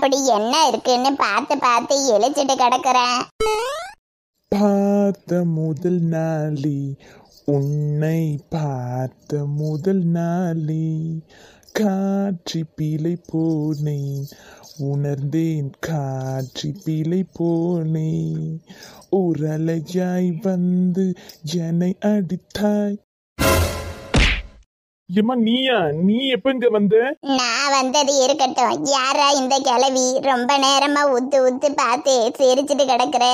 அப்படி என்ன இருக்குன்னு பார்த்து பார்த்து இழிச்சிட்டு கிடக்குறேன். பார்த்த முதல் நாளே உன்னை பார்த்த முதல் நாளே காட்சி பிழை போனேன் உணர்ந்தேன் காட்சி பிழை போனேன் உரலையாய் வந்து என்னை அடித்தாய். ஏம்மா நீயா? நீ எப்ப இங்க வந்த? நான் வந்தது இருக்கட்டும், யாரா இந்த கிழவி? ரொம்ப நேரமா உத்து உத்து பார்த்து சிரிச்சிட்டு கிடக்குற.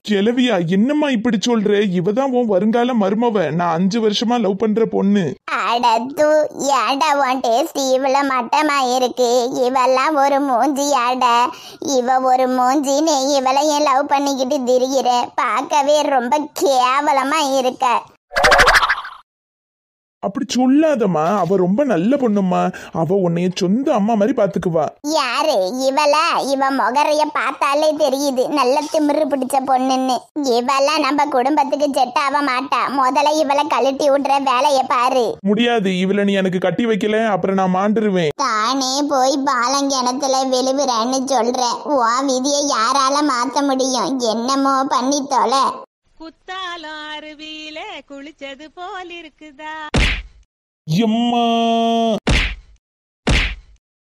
கிழவியா? என்னம்மா இப்படி சொல்ற? இவதான் உன் வருங்கால மருமவ. நான் 5 வருஷமா லவ் பண்ற பொண்ணு. அடத்து, ஏடா உன் டேஸ்ட் இவ்வளோ மட்டமா இருக்கு? இவெல்லாம் ஒரு மூஞ்சி ஆடா, இவ ஒரு மூஞ்சின்னு இவளையும் லவ் பண்ணிக்கிட்டு திரிகிற. பார்க்கவே ரொம்ப கேவலமா இருக்க. அப்படி சொல்லாதம்மா, அவ ரொம்ப நல்ல பொண்ணும்மா. அவ உன்னைய சொந்த அம்மா மாதிரி பாத்துக்குவா. யாரு இவளா? இவ முகரைய பார்த்தாலே தெரியுது நல்ல திமிரு பிடிச்ச பொண்ணுன்னு. இவெல்லாம் நம்ம குடும்பத்துக்கு செட் ஆக மாட்டா. முதல்ல இவளை கழட்டி விடுற வேலைய பாரு. முடியாது, இவளை நீ எனக்கு கட்டி வைக்கல அப்புறம் நான் மாண்டுருவேன். தானே போய் பாலங்கிணத்துல விழுவுறேன்னு சொல்ற. உன் விதியை யாரால மாத்த முடியும்? என்னமோ பண்ணி தொலை. குத்தாலம் அருவியில குளிச்சது போல் இருக்குதா? எம்மா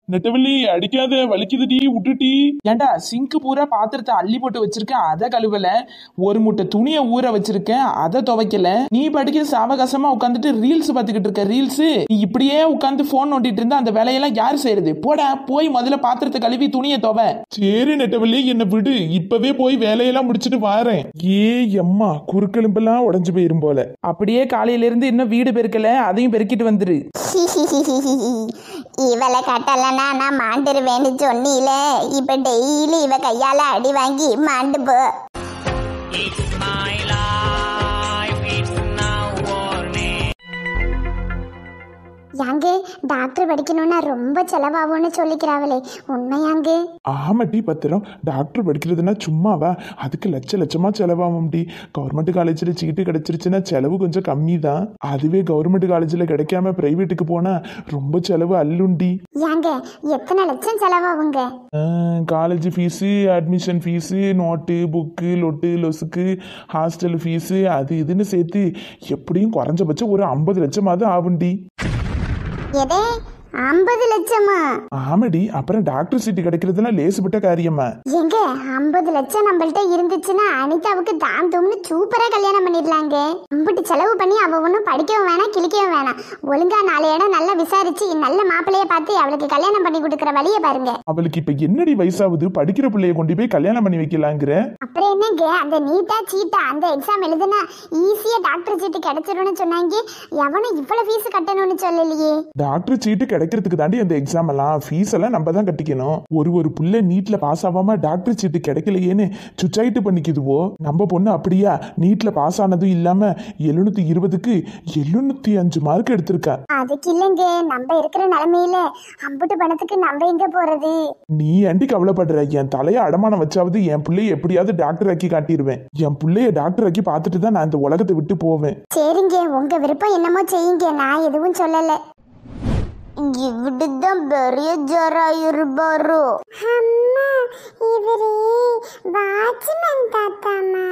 நெட்டவள்ளி, அடிக்காத, வலிக்குதுடி, விட்டுட்டி. ஏண்டா சிங்கு பூரா பாத்திரத்தை அள்ளி போட்டு வச்சிருக்கேன், அதை கழுவல. ஒரு மூட்டை துணியை ஊற வச்சிருக்கேன், அதை துவைக்கல. நீ படிக்கிற சாவகாசமா உட்காந்துட்டு ரீல்ஸ் பாத்துக்கிட்டு இருக்க. ரீல்ஸ் நீ இப்படியே உட்காந்து போன் நோண்டிட்டு இருந்தா அந்த வேலையெல்லாம் யாரு செய்யறது? போடா, போய் முதல்ல பாத்திரத்தை கழுவி துணியை துவை. சரி நெட்டவள்ளி, என்ன விடு, இப்பவே போய் வேலையெல்லாம் முடிச்சிட்டு வாரேன். ஏ எம்மா, குறுக்கெலும்பெல்லாம் உடஞ்சு போயிரும் போல. அப்படியே காலையில இருந்து இன்னும் வீடு பெருக்கல, அதையும் பெருக்கிட்டு வந்துரு. இவளை கட்டலன்னா நான் மாண்டுருவேன்னு சொன்னீல. இப்ப டெய்லி இவ கையால அடி வாங்கி மாண்டு போ. யாங்கு டாக்டர் படிக்கணும்னா ரொம்ப செலவாகும்னு சொல்லிக்கிறாங்களே, உண்மையாங்கு? ஆமாட்டி பத்திரம், டாக்டர் படிக்கிறதுனா சும்மாவா? அதுக்கு லட்சமா செலவாகும்டி. கவர்மெண்ட் காலேஜில் சீட்டு கிடைச்சிருச்சுன்னா செலவு கொஞ்சம் கம்மி தான். அதுவே கவர்மெண்ட் காலேஜில் கிடைக்காம பிரைவேட்டுக்கு போனா ரொம்ப செலவு அல்லுண்டி. யாங்க எத்தனை லட்சம் செலவாகுங்க? College fees, admission fees, note, book, லொட்டு லொசுக்கு, ஹாஸ்டல் ஃபீஸு, அது இதுன்னு சேர்த்து எப்படியும் குறைஞ்சபட்சம் ஒரு 50 லட்சமாவது ஆகுண்டி. எதே 50 லட்சமா? ஆமாடி, அப்புறம் டாக்டர் சீட்டு கிடைக்கிறதுலாம் லேசுப்பட்ட காரியமா? எங்க 50 லட்சம் நம்மள்ட்ட இருந்துச்சுன்னா அனிதாவுக்கு தான் தூம்னு சூப்பரா கல்யாணம் பண்ணிடலாங்க. இம்பிட்டு செலவு பண்ணி அவ ஒன்றும் படிக்கவும் வேணாம் கிழிக்கவும் வேணாம். ஒழுங்கா 4 இடம் நல்லா விசாரிச்சு நல்ல மாப்பிள்ளைய பார்த்து அவளுக்கு கல்யாணம் பண்ணி கொடுக்குற வழியை பாருங்க. அவளுக்கு இப்ப என்னடி வயசாகுது? படிக்கிற பிள்ளைய கொண்டு போய் கல்யாணம் பண்ணி வைக்கலாங்கிற? அப்புறம் என்னங்க, அந்த நீட்டா சீட்டா அந்த எக்ஸாம் எழுதுனா ஈஸியா டாக்டர் சீட்டு கிடைச்சிரும்னு சொன்னாங்க. எவனும் இவ்வளவு ஃபீஸ் கட்டணும்னு சொல்லலையே. டாக்டர் சீட்டு கிடைக்கிறதுக்கு தாண்டி அந்த எக்ஸாம் எல்லாம் ஃபீஸ் எல்லாம் நம்ம தான் கட்டிக்கணும். ஒரு புள்ள நீட்ல பாஸ் ஆகாம டாக்டர் சீட்டு கிடைக்கலையேன்னு சுச்சாயிட்டு பண்ணிக்குதுவோ. நம்ம பொண்ணு அப்படியா நீட்ல பாஸ் ஆனதும் இல்லாம 720க்கு 705 மார்க் எடுத்திருக்கா. அதுக்கு இல்லைங்க, நம்ம இருக்கிற நிலைமையில அம்புட்டு பணத்துக்கு நம்ம எங்க போறது? நீ ஏண்டி கவலைப்படுற? என் தலைய அடமானம் வச்சாவது என் பிள்ளைய எப்படியாவது டாக்டர் ஆக்கி காட்டிடுவேன். என் பிள்ளைய டாக்டர் ஆக்கி பார்த்துட்டு தான் நான் இந்த உலகத்தை விட்டு போவேன். சரிங்க, உங்க விருப்பம் என்னமோ செய்யுங்க, நான் எதுவும் சொல்லல. இவடுதான் பெரிய ஜராயிருப்பாரு. அம்மா, இவரே வாட்ச்மேன் தாத்தாமா.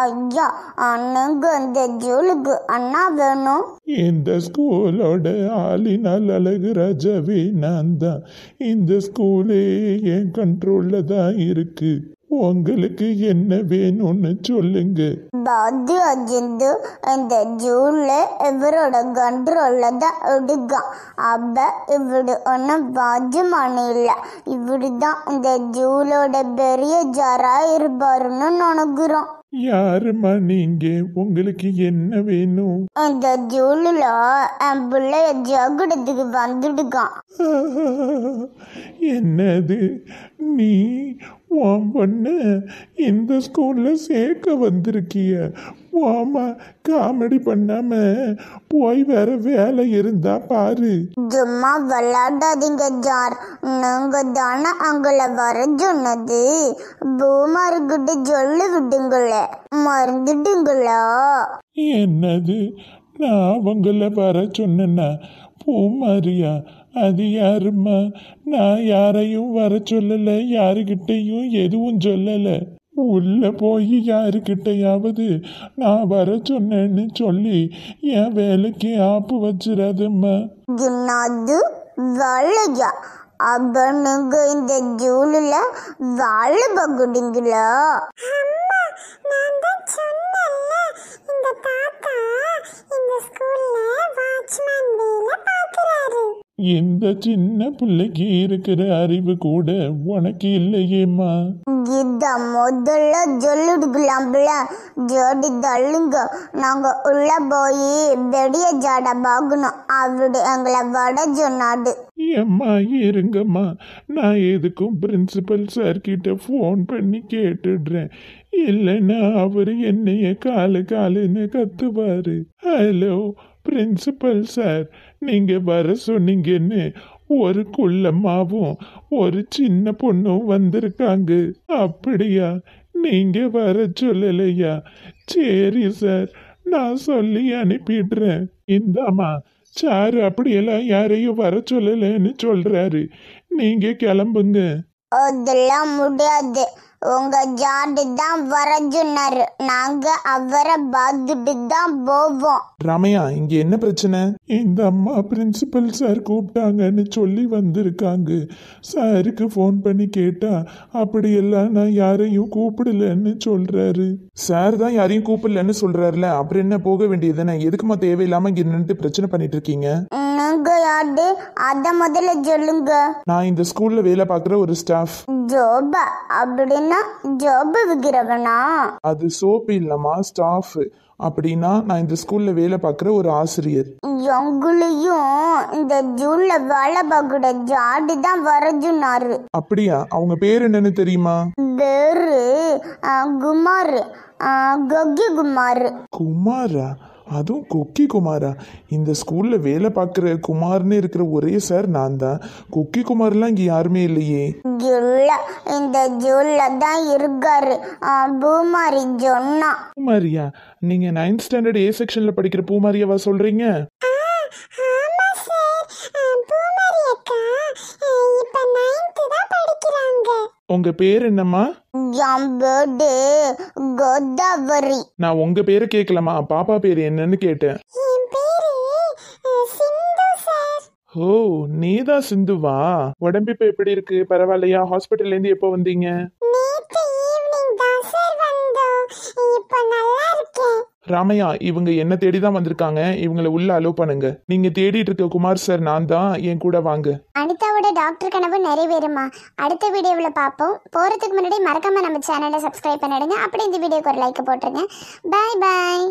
ஐயா, அண்ணங்க அந்த ஜோலுக்கு அண்ணா வேணும். இந்த ஸ்கூலோட ஆளினால் அழகு ராஜாவே நான் தான். இந்த ஸ்கூலே என் கண்ட்ரோல்ல தான் இருக்கு. உங்களுக்கு என்ன வேணும்னு சொல்லுங்க. பாது அஜிந்து இந்த ஜூல இவரோட கண்ட்ரோல்ல தான் எடுக்கான். அப்ப இவரு ஒன்னும் பாஜ்யமான இல்ல. இவருதான் இந்த ஜூலோட பெரிய ஜரா இருப்பாருன்னு நினைக்கிறோம். யாருமா நீங்க? உங்களுக்கு என்ன வேணும்? இந்த ஜூலுல என் பிள்ளைய ஜகுடத்துக்கு வந்துடுக்கான். என்னது? நீ உன் பொண்ணு இந்த ஸ்கூல்ல சேர்க்க வந்திருக்கிய? வாமா, காமெடி பண்ணாம போய் வேற வேலை இருந்தா பாரு. சும்மா விளையாடாதீங்க ஜார். நீங்க தானே அங்களை வர சொன்னது. பூமாருக்கிட்ட சொல்லி விடுங்களே, மறந்துடுங்களா? என்னது? நான் அவங்கள வர சொன்னா பூமாரியா? அது யாரும்மா? நான் யாரையும் வர சொல்லல, யாருக்கிட்டையும் எதுவும் சொல்லல. உள்ள போய் யாருக்கிட்டையாவது நான் வர சொன்னேன்னு சொல்லி என் வேலைக்கு ஆப்பு வச்சிடாதம்மா. என்னது வாழையா? அப்ப நீங்க இந்த ஜூலில் வாழை பகுடிங்களா? நான் தான் சொன்னேன்ல, இந்த தாத்தா இந்த ஸ்கூல்ல வாட்ச்மேன் வேலை பார்க்கறாரு. இந்த சின்ன பிள்ளைக்கு இருக்கிற அறிவு கூட உனக்கு இல்லையேம்மா. இத முதல்ல சொல்லிடுக்கலாம்ல. ஜோடி தள்ளுங்க, நாங்க உள்ள போய் வெடிய ஜாட பார்க்கணும். அவரு எங்களை வட சொன்னாடு. ஏம்மா இருங்கம்மா, நான் எதுக்கும் பிரின்சிபல் சார் கிட்ட ஃபோன் பண்ணி கேட்டுடுறேன். இல்லைன்னா அவர் என்னைய காலுன்னு கத்துவாரு. ஹலோ பிரின்சிபல் சார், நீங்க வர சொன்னீங்கன்னு ஒரு குள்ளம்மாவும் ஒரு சின்ன பொண்ணும் வந்திருக்காங்க. அப்படியா? நீங்க வர சொல்லலையா? சரி சார், நான் சொல்லி அனுப்பிடுறேன். இந்தாம்மா சாரு அப்படியெல்லாம் யாரையும் வர சொல்லலைன்னு சொல்றாரு. நீங்க கிளம்புங்க. அதெல்லாம் முடியாது. உங்க ஜாடு தான் வர சொன்னாரு. நாங்க அவரை பார்த்துட்டு தான் போவோம். ராமையா, இங்க என்ன பிரச்சனை? இந்த அம்மா பிரின்சிபல் சார் கூப்பிட்டாங்கன்னு சொல்லி வந்திருக்காங்க. சாருக்கு ஃபோன் பண்ணி கேட்டா அப்படியெல்லாம் நான் யாரையும் கூப்பிடலன்னு சொல்றாரு. சார் தான் யாரையும் கூப்பிடலன்னு சொல்றாருல, அப்புறம் என்ன போக வேண்டியதுதானே? எதுக்குமா தேவையில்லாம இங்க நின்னுட்டு பிரச்சனை பண்ணிட்டு இருக்கீங்க? நீங்க யாரு? அத முதல்ல சொல்லுங்க. நான் இந்த ஸ்கூல்ல வேலை பார்க்குற ஒரு ஸ்டாஃப். ஜோபா? அப்படின்னா ஜோபு விக்கிறவனா? அது சோப்பு இல்லம்மா, ஸ்டாஃப். அப்படின்னா நான் இந்த ஸ்கூல்ல வேலை பார்க்குற ஒரு ஆசிரியர். எங்களையும் இந்த ஜூன்ல வேலை பார்க்குற ஜாடு தான் வர சொன்னாரு. அப்படியா? அவங்க பேர் என்னன்னு தெரியுமா? பேரு குமார், கொக்கி குமார். குமாரா? அதுவும் கொக்கி குமாரா? இந்த ஸ்கூல்ல வேலை பார்க்குற குமார்னு இருக்கிற ஒரே சார் நான் தான். கொக்கி குமார்லாம் இங்கே யாருமே இல்லையே. இல்ல, இந்த ஜூன்ல தான் இருக்காரு. பூமாரி சொன்னா. பூமாரியா? நீங்க 9th ஸ்டாண்டர்ட் ஏ செக்ஷன்ல படிக்கிற பூமாரியாவா சொல்றீங்க? ஆமா சார், பூமாரி அக்கா இப்ப 9th தான் படிக்கிறாங்க. உங்க பேர் என்னம்மா? என் பேரு கோதாவரி. நான் உங்க பேரை கேட்கலாமா, பாப்பா பேர் என்னன்னு கேட்டேன். என் பேரு சிந்து சார். ஓ, நீதான் சிந்துவா? உடம்பு இப்ப எப்படி இருக்கு? பரவாயில்லையா? ஹாஸ்பிட்டல்ல இருந்து எப்போ வந்தீங்க? நேத்து ஈவினிங் தான் சார் வந்தோம். இப்ப நல்லா இருக்கேன். ராமையா, இவங்க என்ன தேடி தான் வந்திருக்காங்க. இவங்களை உள்ள அலோவ் பண்ணுங்க. நீங்க தேடிட்டு இருக்க குமார் சார் நான் தான். என் கூட வாங்க. அனிதாவோட டாக்டர் கனவு நிறைவேறுமா? அடுத்த வீடியோவில் பார்ப்போம். போகிறதுக்கு முன்னாடி மறக்காம நம்ம சேனலை சப்ஸ்கிரைப் பண்ணிடுங்க. அப்படி இந்த வீடியோக்கு ஒரு லைக் போட்டுருங்க. பாய் பாய்.